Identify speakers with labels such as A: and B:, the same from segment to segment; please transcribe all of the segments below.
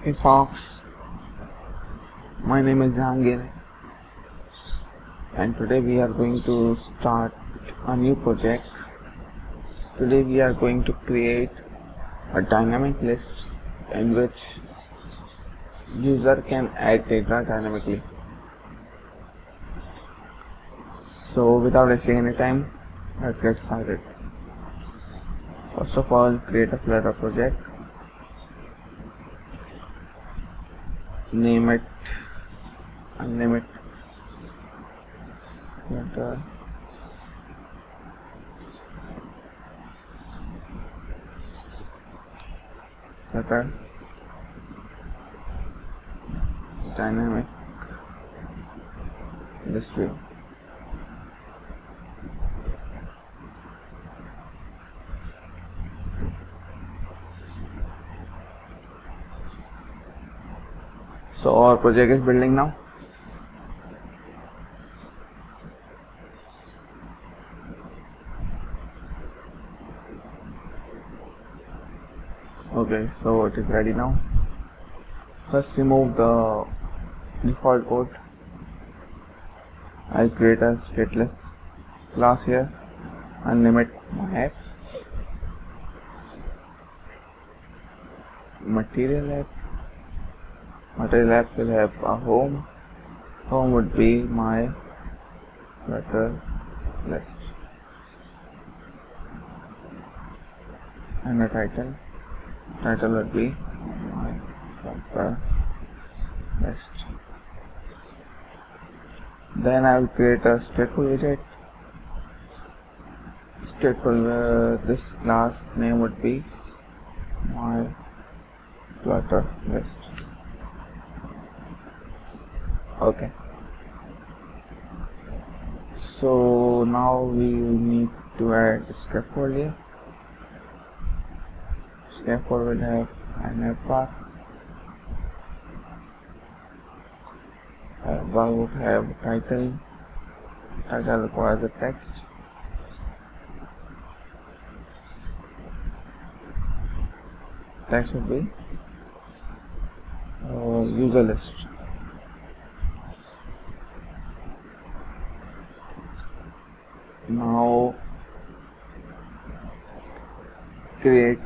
A: Hey folks, my name is Jahangir and today we are going to start a new project. Today we are going to create a dynamic list in which user can add data dynamically. So without wasting any time, let's get started. First of all, create a Flutter project. Name it and name it Flutter dynamic list view. So our project is building now. Okay, so it is ready now. First remove the default code. I'll create a stateless class here and name it my app. Material app will have a home. Home would be my Flutter list and a title. Title would be my Flutter list. Then I will create a stateful widget. This class name would be my Flutter list. Okay, so now we need to add scaffold here. Scaffold will have an app bar. App bar would have title. Title requires a text. Text would be user list. Now create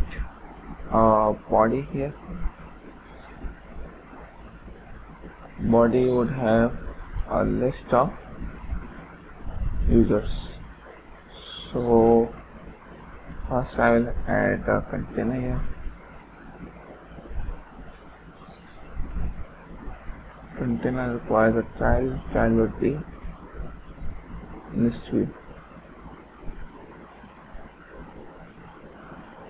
A: a body here. Body would have a list of users. So first I will add a container here. Container requires a child. Child would be list view.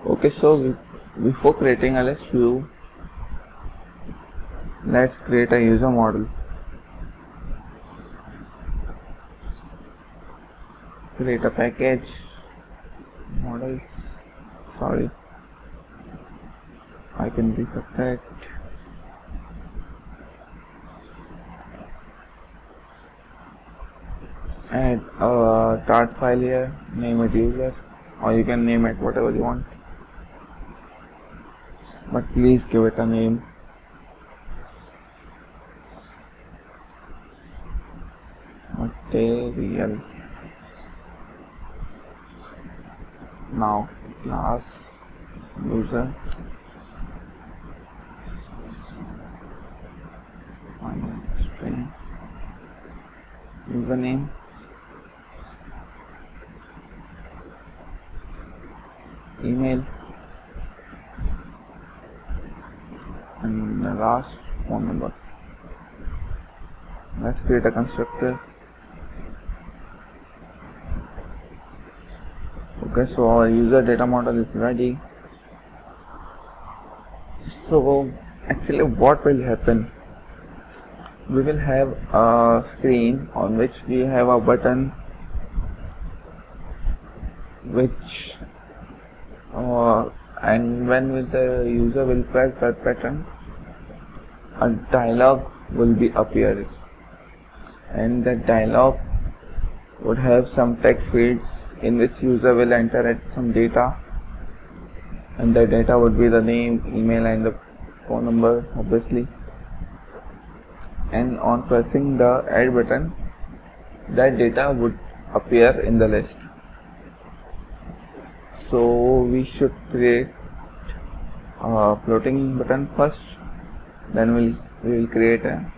A: Okay, so before creating a list view, let's create a user model. Create a package, models, I can refactor it. Add a Dart file here, name it user, or you can name it whatever you want. But please give it a name. Material. Now class user. String. Username. Email. And the last phone number. Let's create a constructor. Okay, so our user data model is ready. So actually what will happen? We will have a screen on which we have a button which and when the user will press that button, a dialog will be appearing, and the dialog would have some text fields in which user will enter some data, and the data would be the name, email and the phone number obviously, and on pressing the add button that data would appear in the list. So we should create a floating button first, then we will create an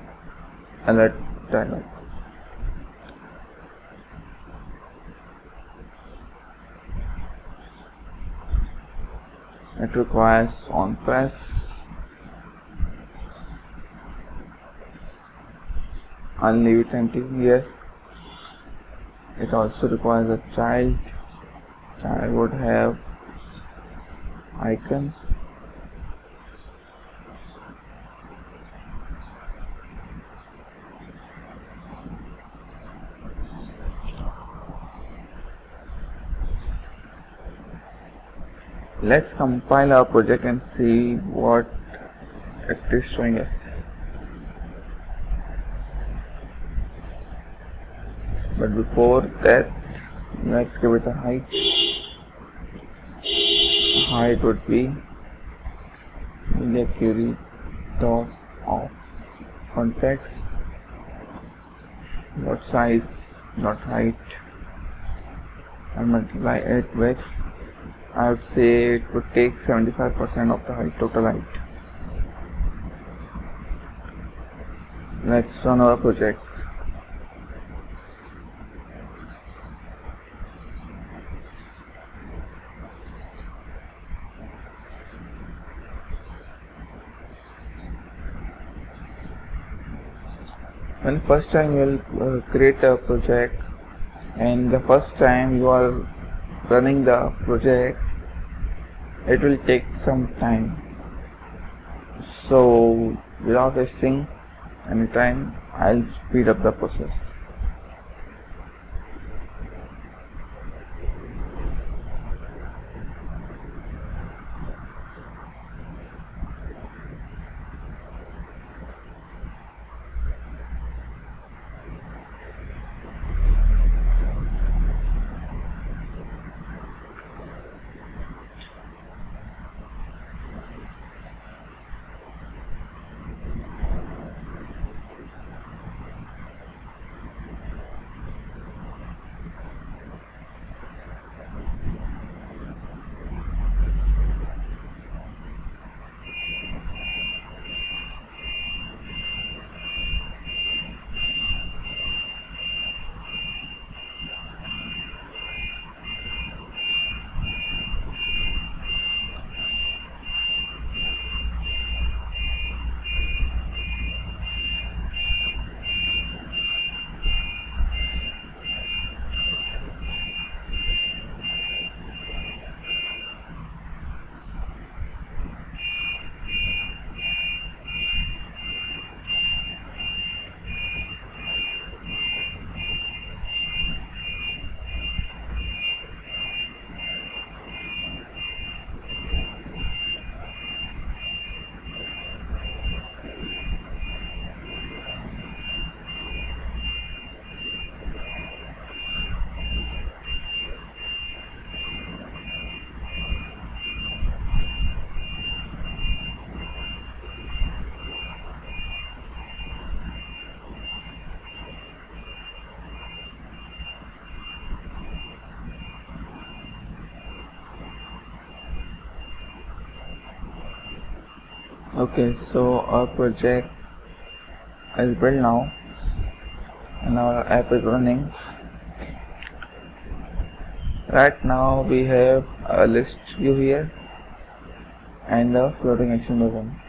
A: alert dialog. It requires on press, I'll leave it empty here. It also requires a child. Child would have icon. Let's compile our project and see what it is showing us. But before that, let's give it a height. Height would be media query dot of context dot size dot height, and multiply it with, I would say it would take 75% of the height, total height. Let's run our project. When first time you will create a project, and the first time you are running the project, it will take some time. So without wasting any time, I'll speed up the process. Okay, so our project is built now and our app is running. Right now we have a list view here and a floating action button.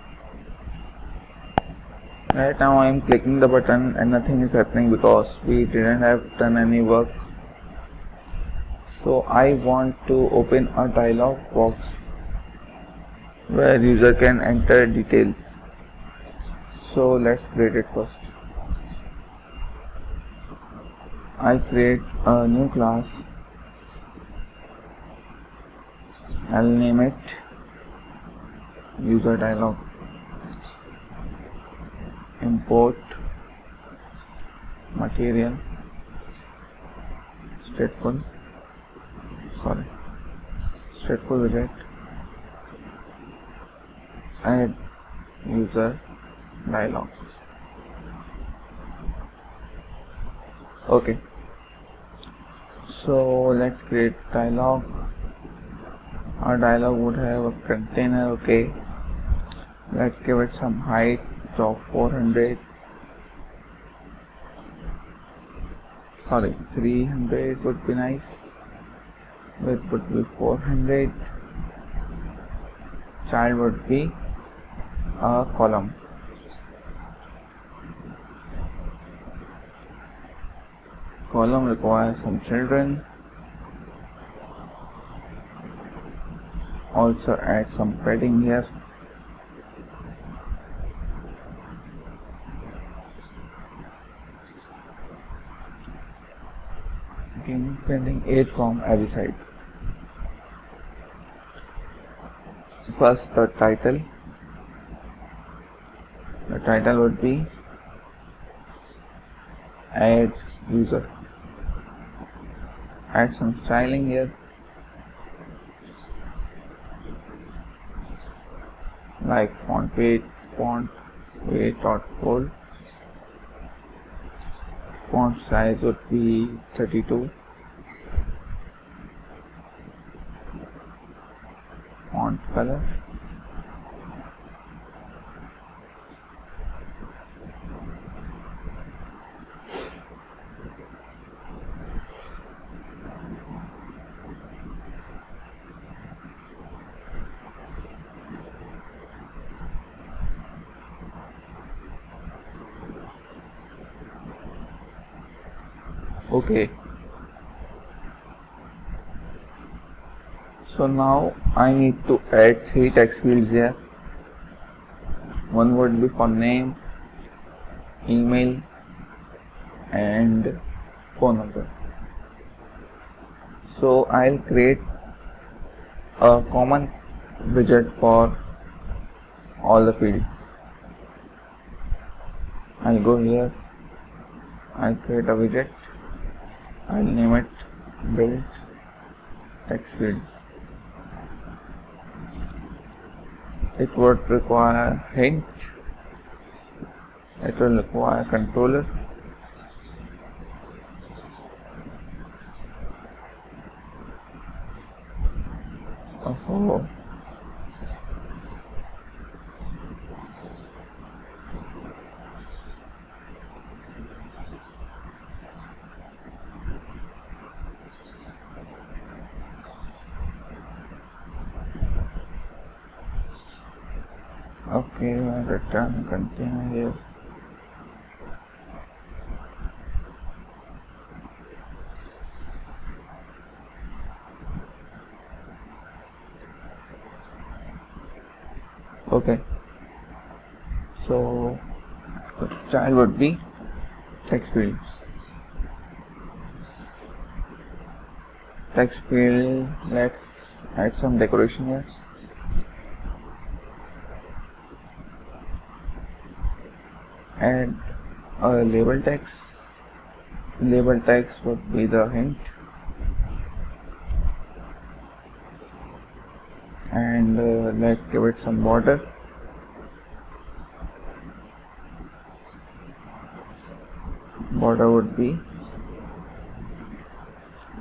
A: Right now I am clicking the button and nothing is happening because we didn't have done any work. So I want to open a dialog box where user can enter details. So let's create it first. I'll create a new class. I'll name it user dialog. Import material stateful widget. Add user dialog. Okay, so let's create dialog. Our dialog would have a container. Okay, let's give it some height of 400. Sorry, 300 would be nice. Width would be 400. Child would be a column. Column requires some children. Also add some padding here. Again, padding 8 from every side. First, the title. The title would be add user. Add some styling here, like font weight dot bold. Font size would be 32. Font color, okay. So now I need to add 3 text fields here. One would be for name, email, and phone number. So I'll create a common widget for all the fields. I'll go here, I'll create a widget, I'll name it build text field. It would require hint, it will require controller, okay, I'll return container here. Okay, so the child would be text field. Text field, let's add some decoration here. Add a label text. Label text would be the hint, and let's give it some border. Border would be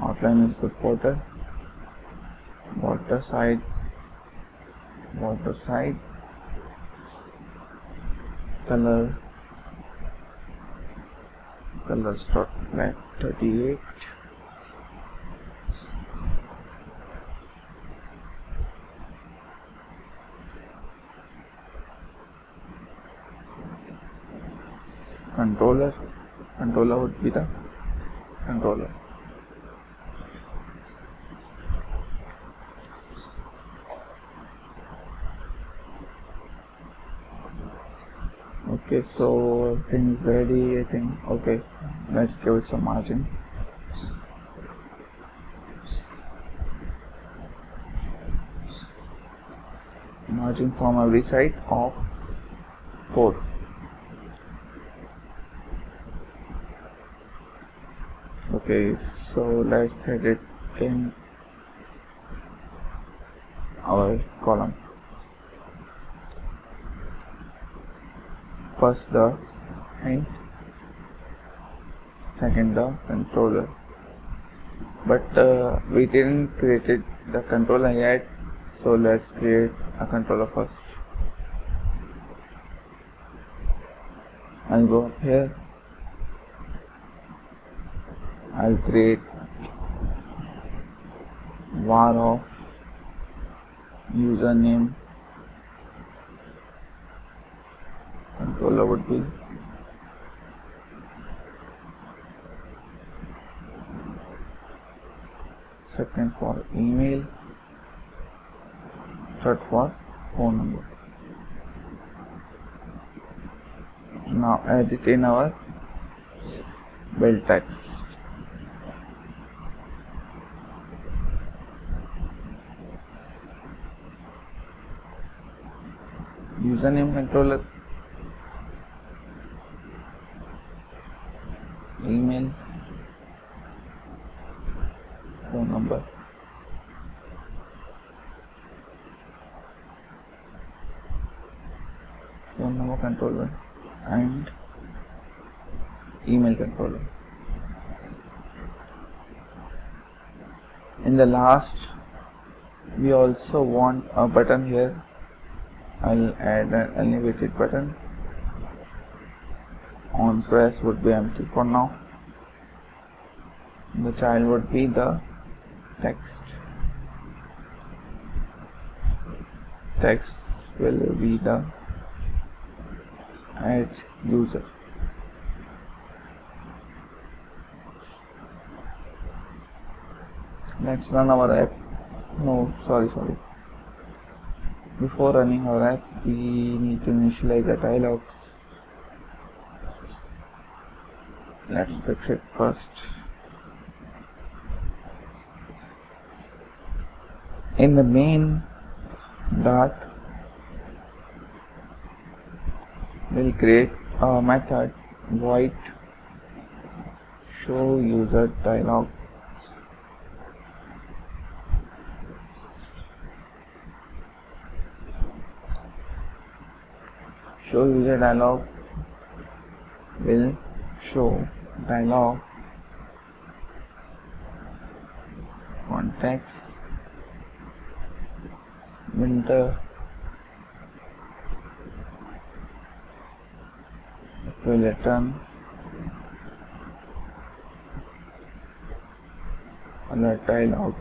A: outline input border, border side, color dot black 38. Controller would be the controller. Okay, so everything is ready, I think. Okay, let's give it some margin. Margin from every side of 4. Okay, so let's set it in our column. first the hint, second the controller, but we didn't create the controller yet, so let's create a controller first. I'll go up here, I'll create var of username, controller would be second for email, third for phone number. Now add it in our build text. Username controller, email, phone number. Phone number controller and email controller. In the last, we also want a button here. I'll add an elevated button. On press would be empty for now. The child would be the text. Text will be the add user. Let's run our app. No, sorry. Before running our app, we need to initialize the dialog. Let's fix it first. In the main dot, we'll create a method void show user dialog. Show user dialog will show dialog context winter will return alert dialog.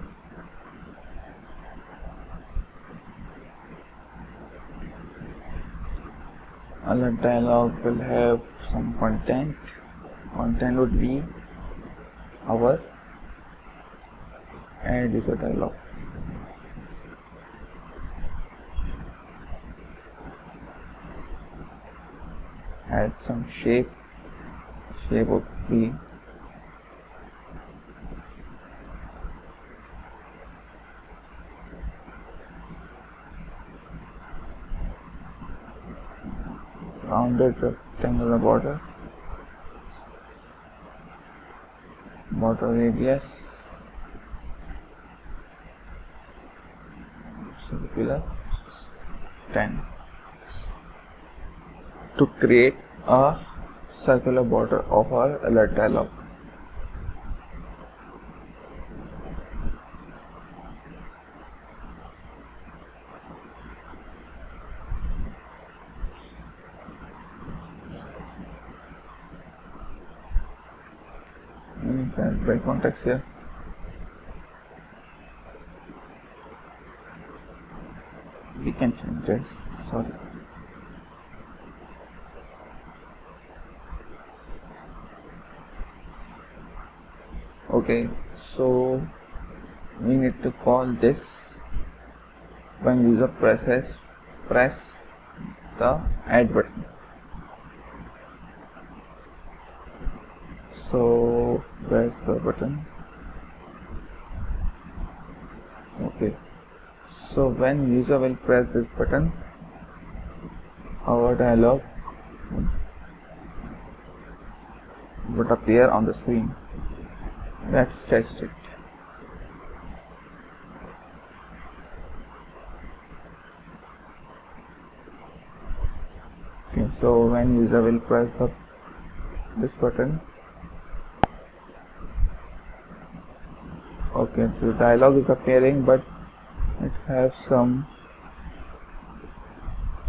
A: Alert dialog will have some content. Content would be our add user dialog. Add some shape. Shape would be rounded rectangular border, border radius circular 10 to create a circular border of our alert dialog. Break context here. We can change this. Sorry. Okay, so we need to call this when user press the add button. So where's the button? Okay, so when user will press this button, our dialog would appear on the screen. Let's test it. Okay, so when user will press this button, okay, the dialog is appearing, but it has some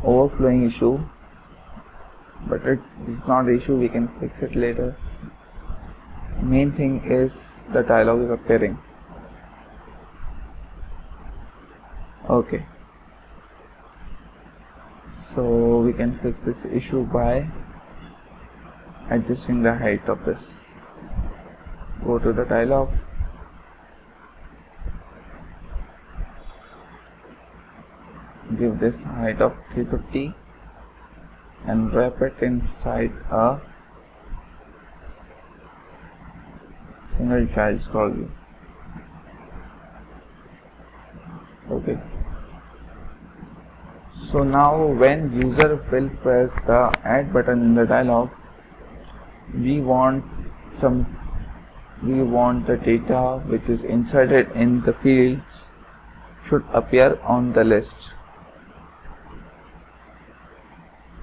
A: overflowing issue, but it is not an issue, we can fix it later. Main thing is the dialog is appearing. Okay, so we can fix this issue by adjusting the height of this. Go to the dialog, give this height of 350 and wrap it inside a single child scroll view. Okay, so now when user will press the add button in the dialog, we want the data which is inserted in the fields should appear on the list.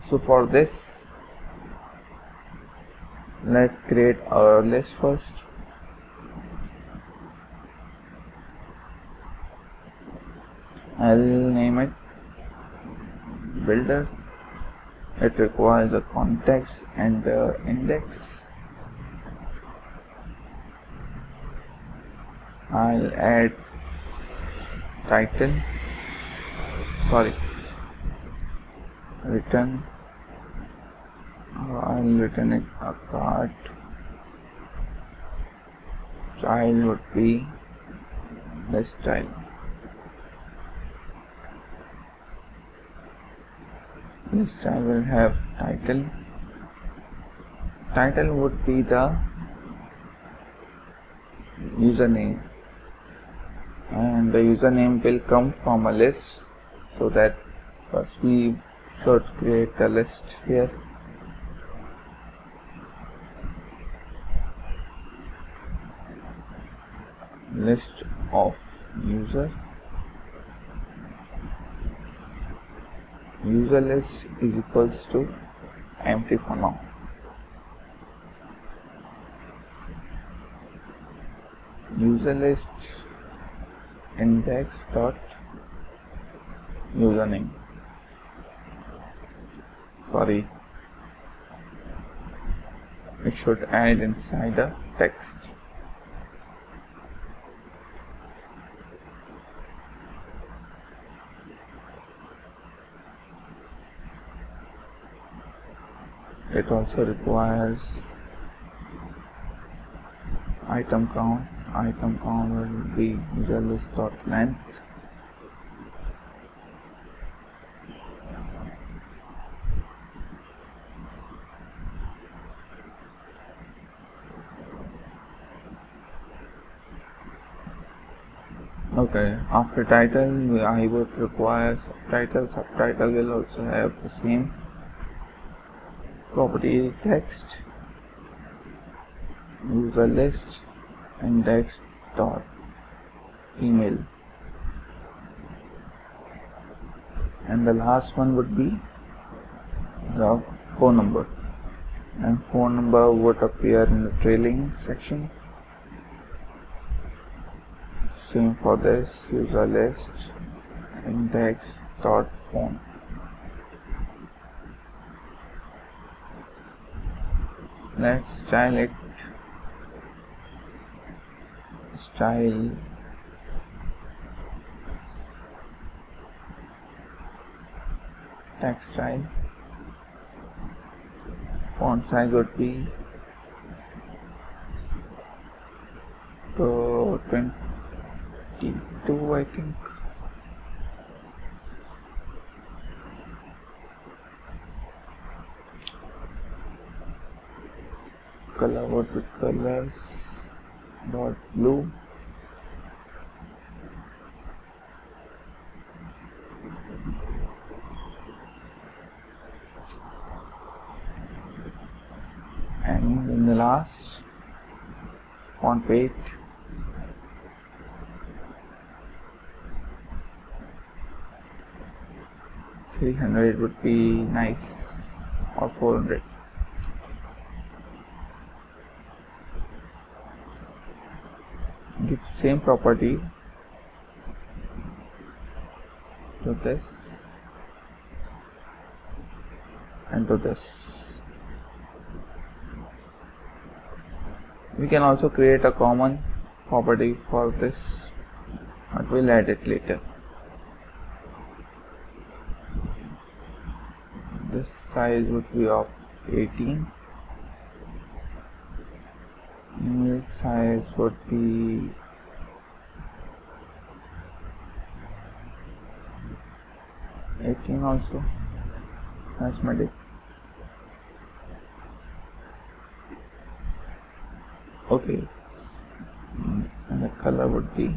A: So for this, let's create our list first. I'll name it builder. It requires a context and the index. I'll add title, return. I'll return it a cart. Child would be list child. This child will have title. Title would be the username, and the username will come from a list, so that first we should create a list here. List of user. User list is equals to empty for now. User list index dot username. It should add inside the text. It also requires item count. Item count will be user list dot length. Okay, after title I would require subtitle. Subtitle will also have the same property text. User list index dot email, and the last one would be the phone number, and phone number would appear in the trailing section. Same for this, user list index dot phone. Let's style it. Style text style. Font size would be 22, I think. Color would be colors dot blue. And in the last, font weight, $300 would be nice. or 400. Give same property to this and to this. We can also create a common property for this, but we'll add it later. This size would be of 18. Email size would be 18 also. Arithmetic. Okay, and the color would be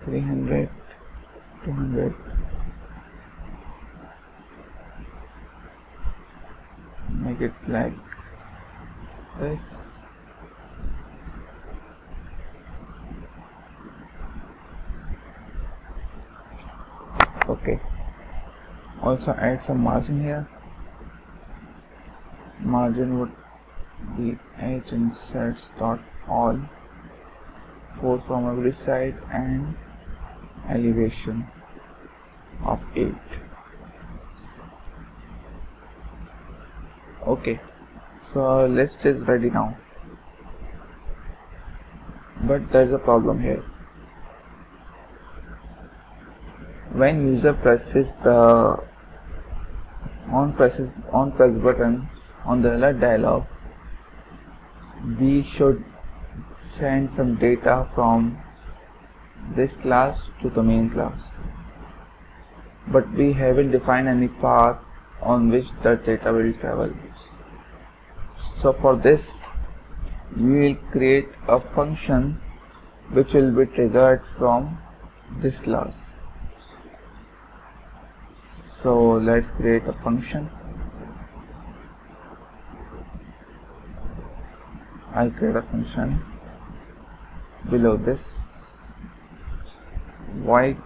A: 300, 200. Make it like this. Okay, also add some margin here. Margin would be h_inserts.all, 4 from every side, and elevation of 8. Okay, so list is ready now, but there is a problem here. When user presses the on press button on the alert dialog, we should send some data from this class to the main class, but we haven't defined any path on which the data will travel. So for this, we will create a function which will be triggered from this class. So let's create a function. I'll create a function below this, void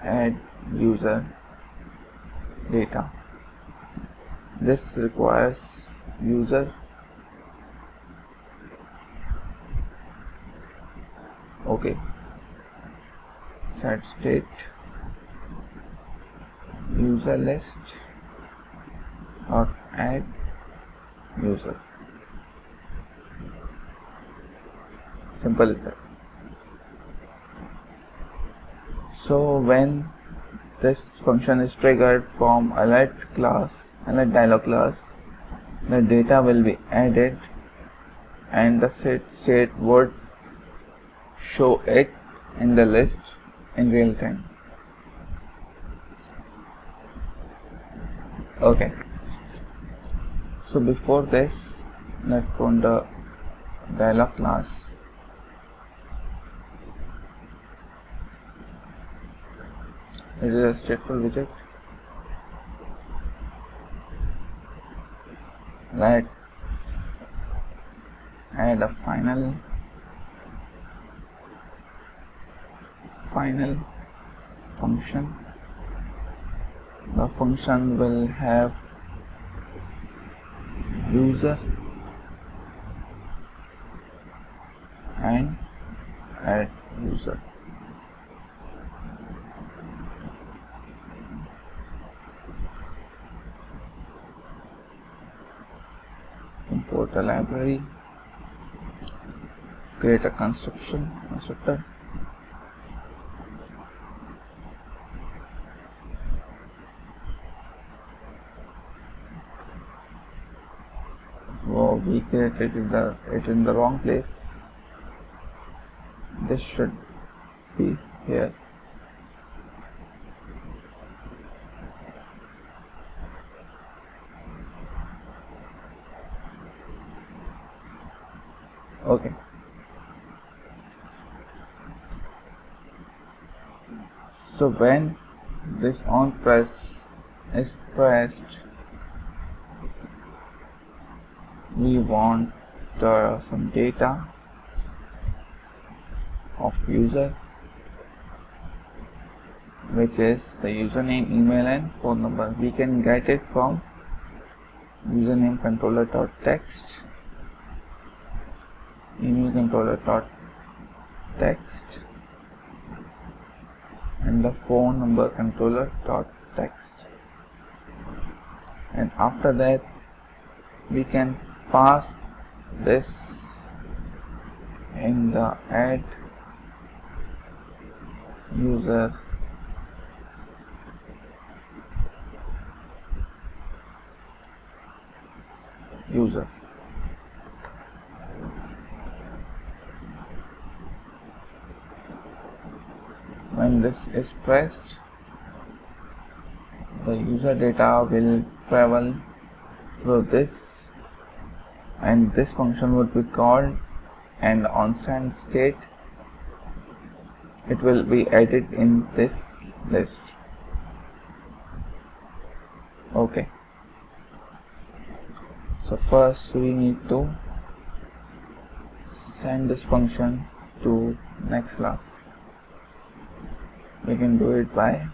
A: add user data. This requires user. Okay, set state user list or add user. Simple as that. So when this function is triggered from alert dialog class, the data will be added and the set state would show it in the list in real time. Okay, so before this, let's go in the dialog class. It is a stateful widget. Let's add a final function. The function will have user and add user. Import a library, create a constructor. So we created it in the wrong place. This should be here. Okay. So when this on press is pressed, we want some data of user which is the username, email and phone number. We can get it from username controller.text, email controller.text, and the phone number controller.text. And after that we can pass this in the add user when this is pressed, the user data will travel through this, and this function would be called, and on stand state it will be added in this list. Okay, so first we need to send this function to next class. We can do it by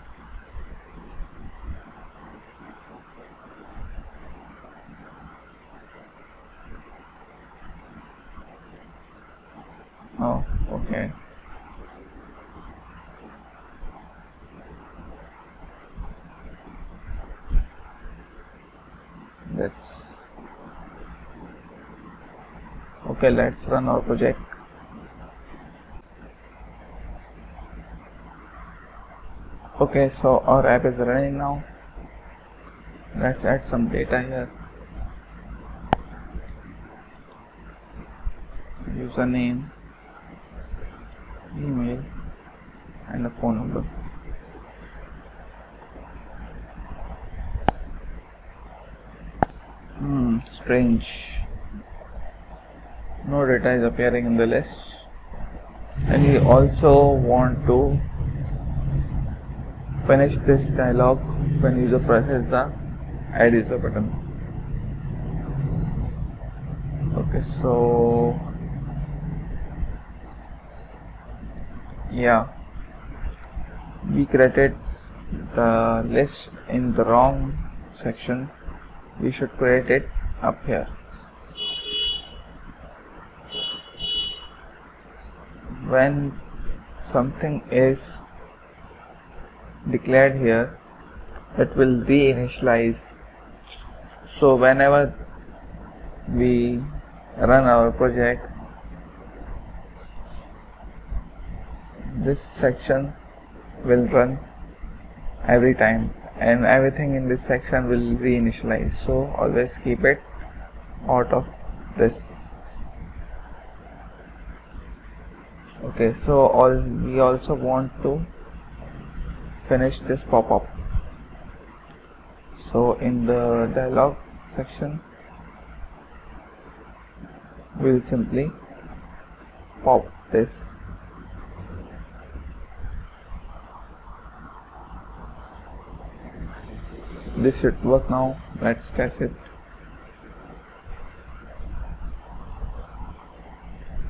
A: okay. This. Okay, let's run our project. Okay, so our app is running now. Let's add some data here. Username, email and a phone number. Strange. No data is appearing in the list. And we also want to finish this dialog when user presses the add user button. Okay, so yeah, we created the list in the wrong section. We should create it up here. When something is declared here, it will reinitialize. So whenever we run our project, this section will run every time, and everything in this section will reinitialize. So always keep it out of this. Okay, so we also want to finish this pop-up. So in the dialog section, we'll simply pop this. This should work now. Let's test it.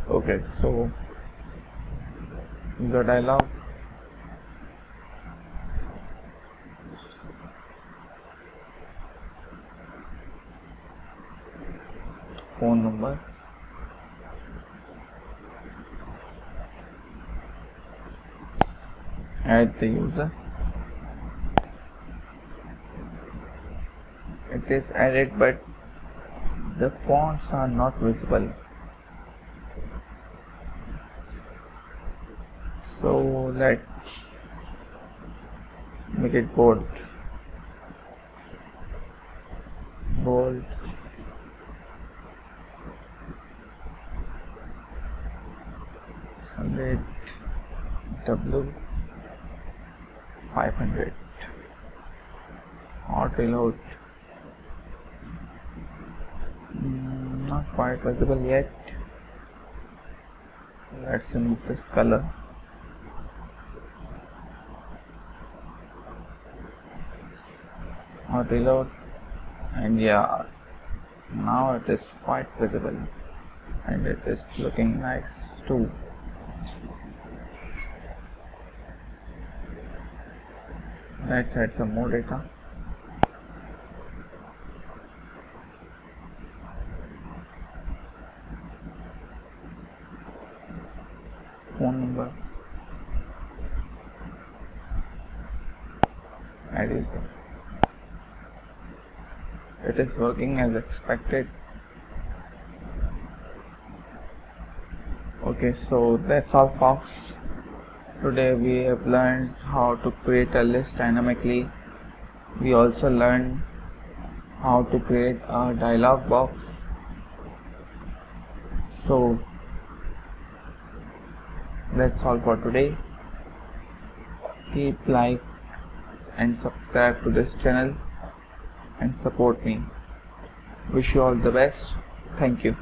A: Okay, so user dialog, phone number, add the user. It is added, but the fonts are not visible. So let's make it bold. Sunday W 500. Hot reload. Not quite visible yet. Let's remove this color. Hot reload, and yeah, now it is quite visible and it is looking nice too. Let's add some more data. Phone number. Add user. It is working as expected. Okay, so that's all folks. Today we have learned how to create a list dynamically. We also learned how to create a dialog box. So that's all for today. Keep like and subscribe to this channel and support me. Wish you all the best. Thank you.